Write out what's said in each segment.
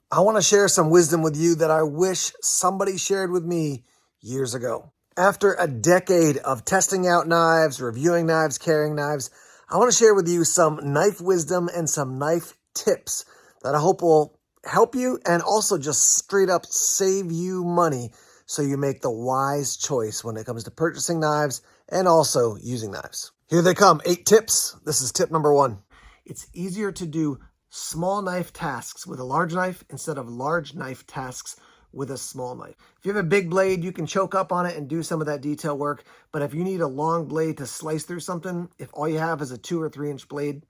I want to share some wisdom with you that I wish somebody shared with me years ago. After a decade of testing out knives, reviewing knives, carrying knives, I want to share with you some knife wisdom and some knife tips that I hope will help you and also just straight up save you money so you make the wise choice when it comes to purchasing knives and also using knives. Here they come, 8 tips. This is tip number 1. It's easier to do small knife tasks with a large knife instead of large knife tasks with a small knife. If you have a big blade, you can choke up on it and do some of that detail work. But if you need a long blade to slice through something, if all you have is a 2 or 3 inch blade,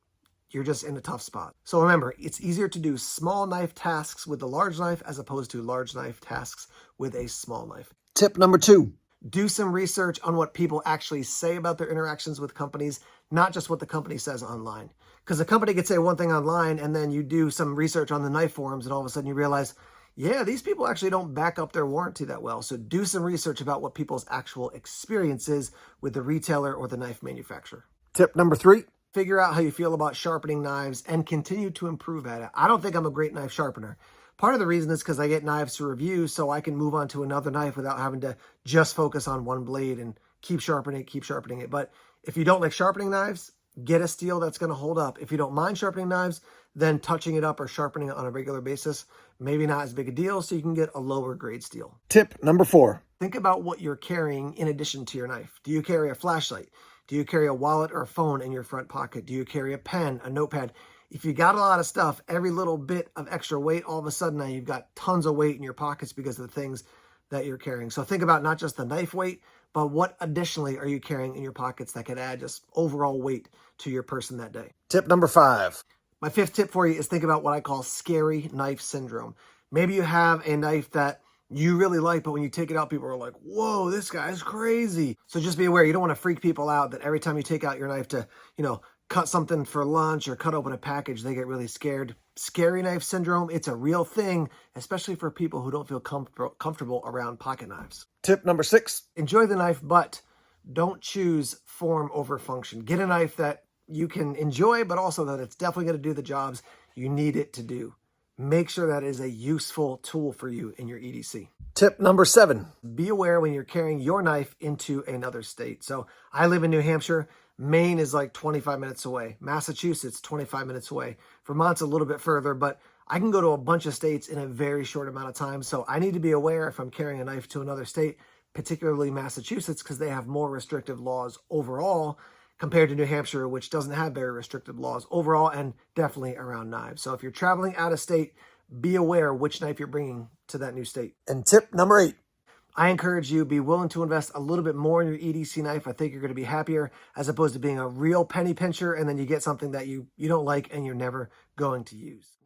you're just in a tough spot. So remember, it's easier to do small knife tasks with a large knife as opposed to large knife tasks with a small knife. Tip number 2. Do some research on what people actually say about their interactions with companies, not just what the company says online. Because the company could say one thing online and then you do some research on the knife forums and all of a sudden you realize, yeah, these people actually don't back up their warranty that well. So do some research about what people's actual experience is with the retailer or the knife manufacturer. Tip number 3. Figure out how you feel about sharpening knives and continue to improve at it. I don't think I'm a great knife sharpener. Part of the reason is because I get knives to review so I can move on to another knife without having to just focus on one blade and keep sharpening it. But if you don't like sharpening knives, get a steel that's going to hold up. If you don't mind sharpening knives, then touching it up or sharpening it on a regular basis, maybe not as big a deal, so you can get a lower grade steel. Tip number 4. Think about what you're carrying in addition to your knife. Do you carry a flashlight? Do you carry a wallet or a phone in your front pocket? Do you carry a pen, a notepad? If you got a lot of stuff, every little bit of extra weight, all of a sudden now you've got tons of weight in your pockets because of the things that you're carrying. So think about not just the knife weight, but what additionally are you carrying in your pockets that could add just overall weight to your person that day. Tip number 5. My 5th tip for you is think about what I call scary knife syndrome. Maybe you have a knife that you really like, but when you take it out, people are like, whoa, this guy's crazy. So just be aware, you don't want to freak people out that every time you take out your knife to, cut something for lunch or cut open a package, they get really scared. Scary knife syndrome, it's a real thing, especially for people who don't feel comfortable around pocket knives. Tip number 6. Enjoy the knife, but don't choose form over function. Get a knife that you can enjoy, but also that it's definitely going to do the jobs you need it to do. Make sure that is a useful tool for you in your EDC. Tip number 7. Be aware when you're carrying your knife into another state. So I live in New Hampshire. Maine is like 25 minutes away. Massachusetts, 25 minutes away. Vermont's a little bit further, but I can go to a bunch of states in a very short amount of time. So I need to be aware if I'm carrying a knife to another state, particularly Massachusetts, because they have more restrictive laws overall compared to New Hampshire, which doesn't have very restrictive laws overall and definitely around knives. So if you're traveling out of state, be aware which knife you're bringing to that new state. And tip number 8. I encourage you, be willing to invest a little bit more in your EDC knife. I think you're going to be happier as opposed to being a real penny pincher and then you get something that you don't like and you're never going to use.